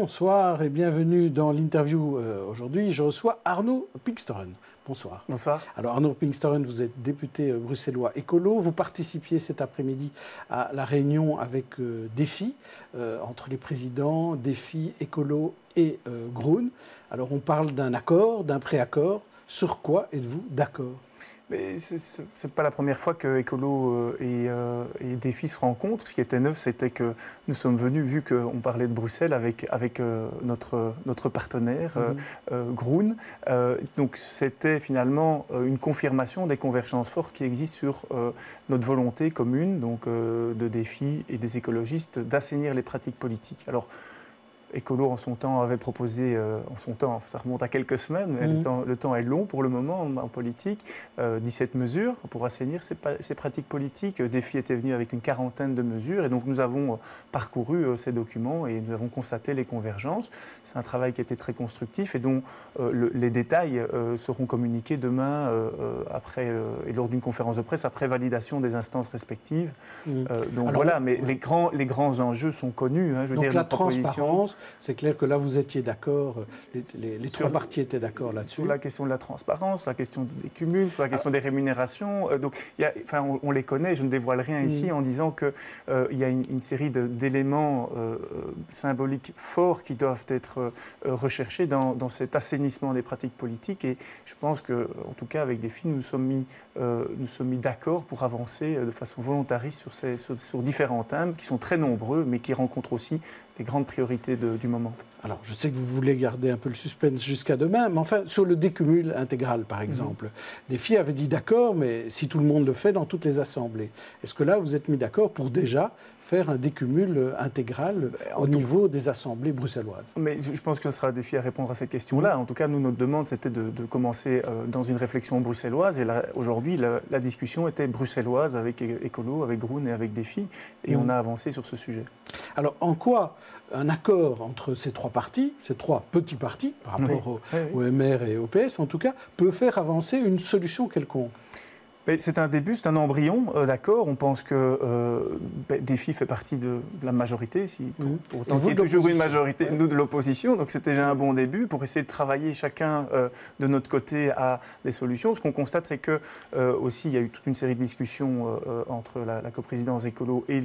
Bonsoir et bienvenue dans l'interview. Aujourd'hui, je reçois Arno Pinksteren. Bonsoir. Bonsoir. Alors Arno Pinksteren, vous êtes député bruxellois écolo. Vous participiez cet après-midi à la réunion avec Défi, entre les présidents Défi, Écolo et Groen. Alors on parle d'un accord, d'un préaccord. Sur quoi êtes-vous d'accord ? Mais ce n'est pas la première fois que Écolo et Défi se rencontrent. Ce qui était neuf, c'était que nous sommes venus, vu qu'on parlait de Bruxelles, avec notre partenaire, Groen. Donc c'était finalement une confirmation des convergences fortes qui existent sur notre volonté commune, donc de Défi et des écologistes, d'assainir les pratiques politiques. Alors, Écolo, en son temps, avait proposé, ça remonte à quelques semaines, mais le temps est long pour le moment en politique, 17 mesures pour assainir ces pratiques politiques. Défi était venu avec une quarantaine de mesures et donc nous avons parcouru ces documents et nous avons constaté les convergences. C'est un travail qui a été très constructif et dont les détails seront communiqués demain et lors d'une conférence de presse après validation des instances respectives. Donc alors, voilà, mais les grands enjeux sont connus. Je veux donc dire, la transparence. C'est clair que là, vous étiez d'accord, les trois parties étaient d'accord là-dessus. Sur la question de la transparence, sur la question des cumuls, sur la question des rémunérations. Donc, on les connaît, je ne dévoile rien ici en disant qu'il y a une série d'éléments symboliques forts qui doivent être recherchés dans cet assainissement des pratiques politiques. Et je pense qu'en tout cas, avec Défi, nous sommes mis d'accord pour avancer de façon volontariste sur différents thèmes qui sont très nombreux, mais qui rencontrent aussi les grandes priorités du moment. Alors, je sais que vous voulez garder un peu le suspense jusqu'à demain, mais enfin, sur le décumul intégral, par exemple, Défi avait dit d'accord, mais si tout le monde le fait dans toutes les assemblées, est-ce que là, vous êtes mis d'accord pour déjà faire un décumul intégral au niveau des assemblées bruxelloises? Mais je pense que ce sera Défi à répondre à cette question-là. En tout cas, nous, notre demande, c'était de commencer dans une réflexion bruxelloise. Et aujourd'hui, la discussion était bruxelloise avec Écolo, avec Groen et avec Défi. Et on a avancé sur ce sujet. Alors, en quoi un accord entre ces trois partis, ces trois petits partis, par rapport au MR et au PS en tout cas, peut faire avancer une solution quelconque? C'est un début, c'est un embryon, d'accord. On pense que Défi fait partie de la majorité, pour autant qu'il y ait toujours une majorité, nous de l'opposition. Donc c'est déjà un bon début pour essayer de travailler chacun de notre côté à des solutions. Ce qu'on constate, c'est que aussi il y a eu toute une série de discussions entre la coprésidence écolo et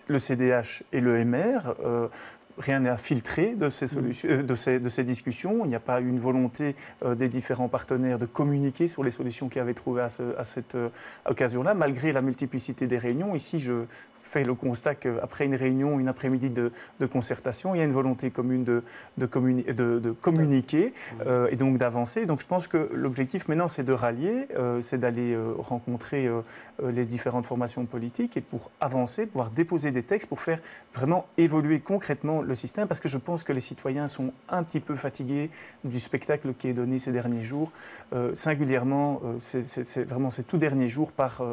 le CDH et le MR. Rien n'est à filtrer de ces discussions. Il n'y a pas eu une volonté des différents partenaires de communiquer sur les solutions qu'ils avaient trouvées à cette occasion-là, malgré la multiplicité des réunions. Ici, je fais le constat qu'après une réunion, une après-midi de concertation, il y a une volonté commune de communiquer et donc d'avancer. Donc je pense que l'objectif maintenant, c'est de rallier, c'est d'aller rencontrer les différentes formations politiques et pour avancer, pouvoir déposer des textes pour faire vraiment évoluer concrètement le système, parce que je pense que les citoyens sont un petit peu fatigués du spectacle qui est donné ces derniers jours, singulièrement ces tout derniers jours par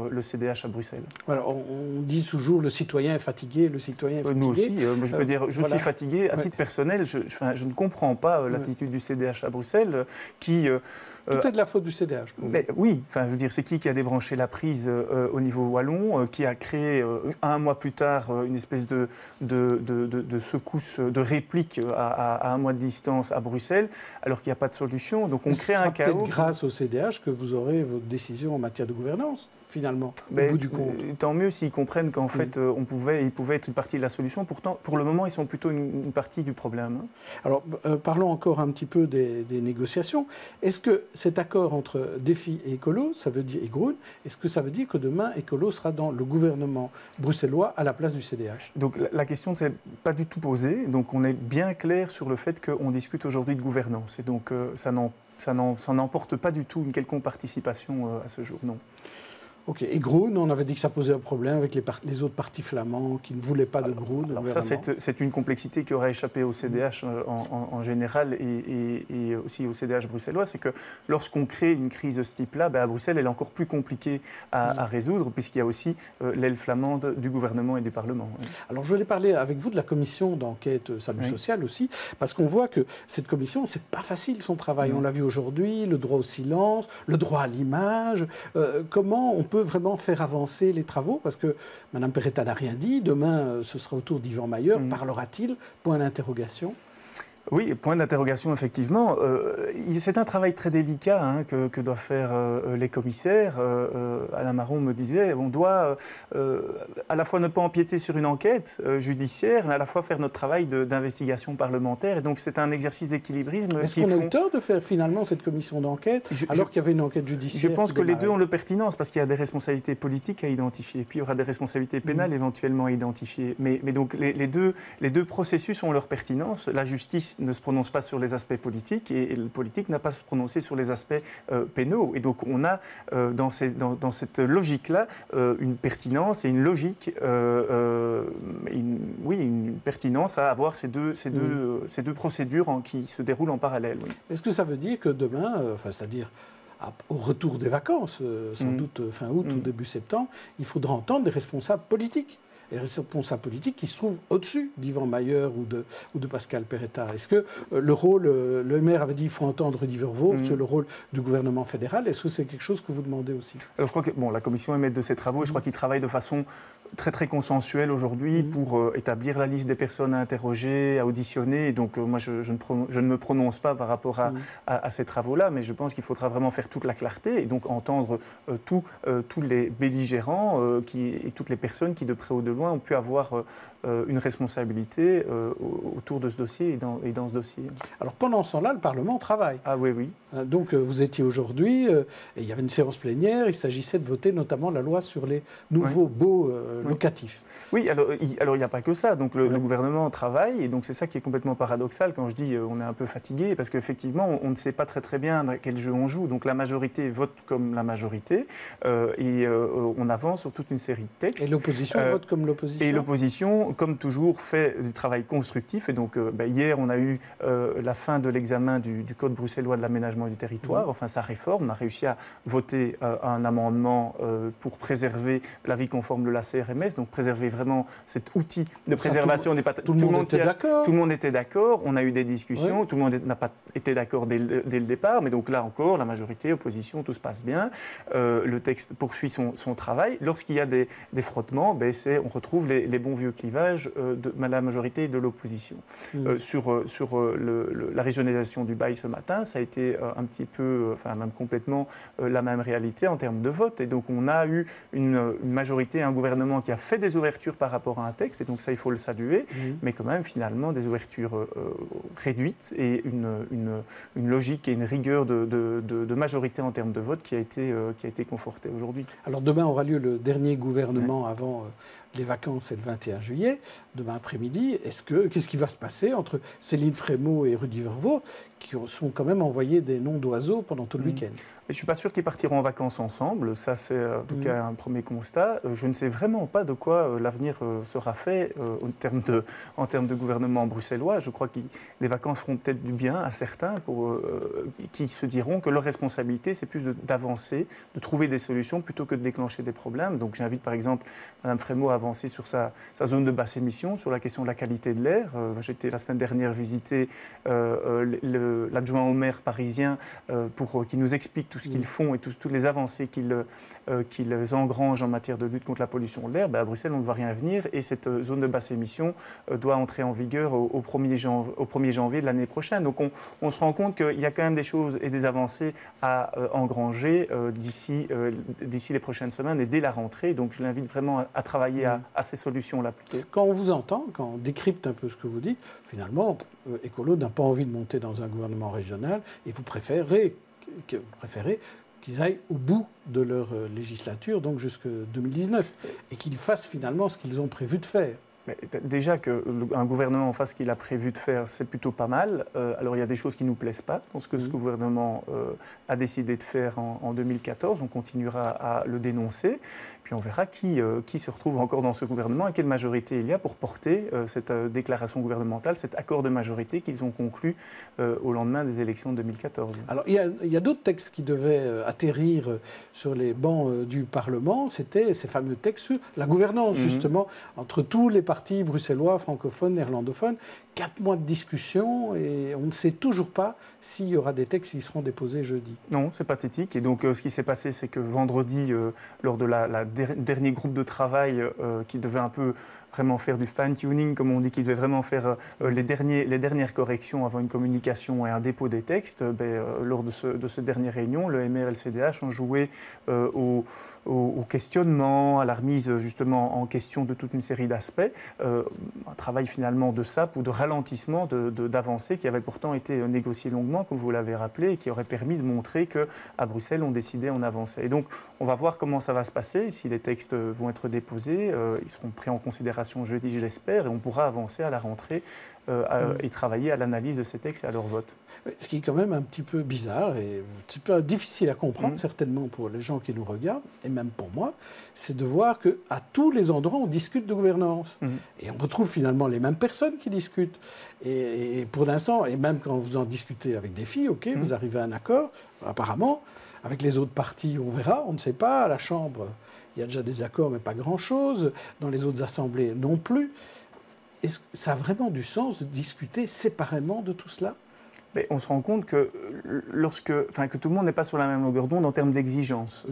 le CDH à Bruxelles. Alors, on dit toujours le citoyen est fatigué, le citoyen est fatigué. Nous aussi, je peux dire, je suis fatigué. À titre personnel, je ne comprends pas l'attitude du CDH à Bruxelles qui... Tout est de la faute du CDH. Oui, je veux dire, c'est qui a débranché la prise au niveau wallon, qui a créé un mois plus tard une espèce de secousse, de réplique à un mois de distance à Bruxelles, alors qu'il n'y a pas de solution. Donc on crée un chaos. C'est peut-être grâce au CDH que vous aurez votre décision en matière de gouvernance, finalement, au bout du compte. Tant mieux s'ils comprennent qu'en fait, ils pouvaient être une partie de la solution. Pourtant, pour le moment, ils sont plutôt une partie du problème. Alors, parlons encore un petit peu des négociations. Est-ce que cet accord entre Défi et Écolo, ça veut dire, et Groen, est-ce que ça veut dire que demain, Écolo sera dans le gouvernement bruxellois à la place du CDH? Donc, la question ne s'est pas du tout posée. Donc, on est bien clair sur le fait qu'on discute aujourd'hui de gouvernance. Et donc, ça n'emporte pas du tout une quelconque participation à ce jour, non. Ok. Et Groen, on avait dit que ça posait un problème avec les autres partis flamands qui ne voulaient pas de Groen. Alors ça, c'est une complexité qui aurait échappé au CDH en général et aussi au CDH bruxellois. C'est que lorsqu'on crée une crise de ce type-là, à Bruxelles, elle est encore plus compliquée à résoudre puisqu'il y a aussi l'aile flamande du gouvernement et du Parlement. Oui. Alors je voulais parler avec vous de la commission d'enquête Salut Social aussi, parce qu'on voit que cette commission, c'est pas facile son travail. On l'a vu aujourd'hui, le droit au silence, le droit à l'image. Comment on peut peut vraiment faire avancer les travaux? Parce que Mme Perretta n'a rien dit. Demain, ce sera au tour d'Yvan Mayer. Parlera-t-il? Point d'interrogation. Oui, point d'interrogation, effectivement. C'est un travail très délicat hein, que doivent faire les commissaires. Alain Marron me disait, on doit à la fois ne pas empiéter sur une enquête judiciaire, mais à la fois faire notre travail d'investigation parlementaire. Et donc c'est un exercice d'équilibrisme. Est-ce qu'on a eu tort de faire finalement cette commission d'enquête, alors qu'il y avait une enquête judiciaire? Je pense que les deux ont le pertinence, parce qu'il y a des responsabilités politiques à identifier, puis il y aura des responsabilités pénales éventuellement à identifier. Mais donc les deux processus ont leur pertinence. La justice ne se prononce pas sur les aspects politiques et le politique n'a pas à se prononcer sur les aspects pénaux. Et donc on a dans cette logique-là une pertinence et une logique, une pertinence à avoir ces deux procédures qui se déroulent en parallèle. Oui. Est-ce que ça veut dire que demain, c'est-à-dire au retour des vacances, sans doute fin août ou début septembre, il faudra entendre les responsables politiques? Les responsables politiques qui se trouvent au-dessus d'Yvan Mayer ou de Pascal Perretta. Est-ce que le rôle, le maire avait dit qu'il faut entendre Rudy Verwoerd, c'est le rôle du gouvernement fédéral. Est-ce que c'est quelque chose que vous demandez aussi? Alors je crois que la commission est maître de ses travaux et je crois qu'il travaille de façon très très consensuelle aujourd'hui pour établir la liste des personnes à interroger, à auditionner. Et donc moi je ne me prononce pas par rapport à ces travaux-là, mais je pense qu'il faudra vraiment faire toute la clarté et donc entendre tous les belligérants et toutes les personnes qui de près ou de loin ont pu avoir une responsabilité autour de ce dossier et dans ce dossier. Alors pendant ce temps-là, le Parlement travaille. Ah oui, oui. Donc vous étiez aujourd'hui, et il y avait une séance plénière, il s'agissait de voter notamment la loi sur les nouveaux baux locatifs. Oui, alors il n'y a pas que ça. Donc le gouvernement travaille, et donc c'est ça qui est complètement paradoxal quand je dis on est un peu fatigué, parce qu'effectivement on ne sait pas très bien dans quel jeu on joue. Donc la majorité vote comme la majorité, et on avance sur toute une série de textes. Et l'opposition vote comme l'opposition. Et l'opposition, comme toujours, fait du travail constructif. Et donc hier, on a eu la fin de l'examen du Code bruxellois de l'aménagement du territoire, enfin sa réforme. On a réussi à voter un amendement pour préserver l'avis conforme de la CRMS, donc préserver vraiment cet outil de préservation des Tout le monde était d'accord. Tout le monde était d'accord, on a eu des discussions, tout le monde n'a pas été d'accord dès le départ, mais donc là encore, la majorité, opposition, tout se passe bien. Le texte poursuit son travail. Lorsqu'il y a des frottements, on retrouve les bons vieux clivages de la majorité et de l'opposition. Sur la régionalisation du bail ce matin, ça a été un petit peu, même complètement la même réalité en termes de vote. Et donc on a eu une majorité, un gouvernement qui a fait des ouvertures par rapport à un texte, et donc ça il faut le saluer, mais quand même finalement des ouvertures réduites et une logique et une rigueur de majorité en termes de vote qui a été confortée aujourd'hui. Alors demain aura lieu le dernier gouvernement avant les vacances, c'est le 21 juillet, demain après-midi. Qu'est-ce qui va se passer entre Céline Frémaux et Rudy Verwoerd, qui sont quand même envoyés des noms d'oiseaux pendant tout le week-end? Je ne suis pas sûr qu'ils partiront en vacances ensemble. Ça, c'est en tout cas un premier constat. Je ne sais vraiment pas de quoi l'avenir sera fait en termes de gouvernement bruxellois. Je crois que les vacances feront peut-être du bien à certains qui se diront que leur responsabilité, c'est plus d'avancer, de trouver des solutions plutôt que de déclencher des problèmes. Donc j'invite par exemple Mme Frémaux à avancer sur sa zone de basse émission, sur la question de la qualité de l'air. J'ai été la semaine dernière visiter l'adjoint au maire parisien qui nous explique tout ce qu'ils font et toutes les avancées qu'ils engrangent en matière de lutte contre la pollution de l'air. À Bruxelles, on ne voit rien venir et cette zone de basse émission doit entrer en vigueur au 1er janvier de l'année prochaine. Donc on se rend compte qu'il y a quand même des choses et des avancées à engranger d'ici les prochaines semaines et dès la rentrée. Donc je l'invite vraiment à travailler à ces solutions-là plutôt. Quand on vous entend, quand on décrypte un peu ce que vous dites, finalement, Écolo n'a pas envie de monter dans un gouvernement régional et vous préférez qu'ils aillent au bout de leur législature, donc jusqu'en 2019, et qu'ils fassent finalement ce qu'ils ont prévu de faire. Mais déjà qu'un gouvernement fasse ce qu'il a prévu de faire, c'est plutôt pas mal. Alors il y a des choses qui ne nous plaisent pas dans ce que ce gouvernement a décidé de faire en 2014. On continuera à le dénoncer. Puis on verra qui se retrouve encore dans ce gouvernement et quelle majorité il y a pour porter cette déclaration gouvernementale, cet accord de majorité qu'ils ont conclu au lendemain des élections de 2014. Alors il y a d'autres textes qui devaient atterrir sur les bancs du Parlement. C'était ces fameux textes sur la gouvernance, justement, entre tous les partis partis bruxellois, francophones, néerlandophones. 4 mois de discussion et on ne sait toujours pas s'il y aura des textes qui seront déposés jeudi. Non, c'est pathétique. Et donc, ce qui s'est passé, c'est que vendredi, lors de la dernier groupe de travail qui devait un peu vraiment faire du fine-tuning, comme on dit, qui devait vraiment faire les dernières corrections avant une communication et un dépôt des textes, lors de ce dernière réunion, le MR et le CDH ont joué au questionnement, à la remise justement en question de toute une série d'aspects. Un travail finalement de sape ou de ralentissement d'avancées qui avait pourtant été négocié longuement, comme vous l'avez rappelé, et qui aurait permis de montrer qu'à Bruxelles, on décidait, on avançait. Et donc, on va voir comment ça va se passer, si les textes vont être déposés, ils seront pris en considération jeudi, je l'espère, et on pourra avancer à la rentrée et travailler à l'analyse de ces textes et à leur vote. Ce qui est quand même un petit peu bizarre et un petit peu difficile à comprendre, certainement pour les gens qui nous regardent, et même pour moi, c'est de voir qu'à tous les endroits, on discute de gouvernance. Et on retrouve finalement les mêmes personnes qui discutent. Et pour l'instant, et même quand vous en discutez avec des filles, ok, vous arrivez à un accord, apparemment, avec les autres partis, on verra, on ne sait pas, à la Chambre, il y a déjà des accords, mais pas grand-chose, dans les autres assemblées non plus. Est-ce que ça a vraiment du sens de discuter séparément de tout cela ? Mais on se rend compte que, que tout le monde n'est pas sur la même longueur d'onde en termes d'exigence.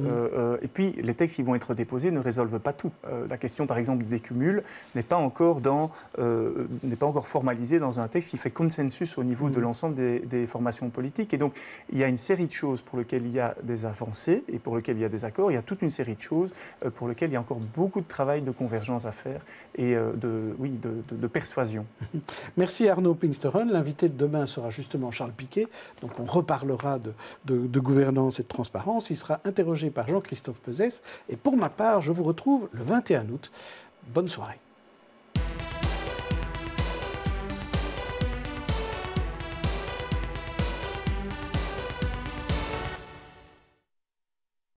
Et puis, les textes qui vont être déposés ne résolvent pas tout. La question, par exemple, du décumul n'est pas encore formalisée dans un texte qui fait consensus au niveau de l'ensemble des formations politiques. Et donc, il y a une série de choses pour lesquelles il y a des avancées et pour lesquelles il y a des accords. Il y a toute une série de choses pour lesquelles il y a encore beaucoup de travail de convergence à faire et de persuasion. Merci Arnaud Pinsteren. L'invité de demain sera justement Charles Piquet, donc on reparlera de gouvernance et de transparence. Il sera interrogé par Jean-Christophe Peuzès. Et pour ma part, je vous retrouve le 21 août. Bonne soirée.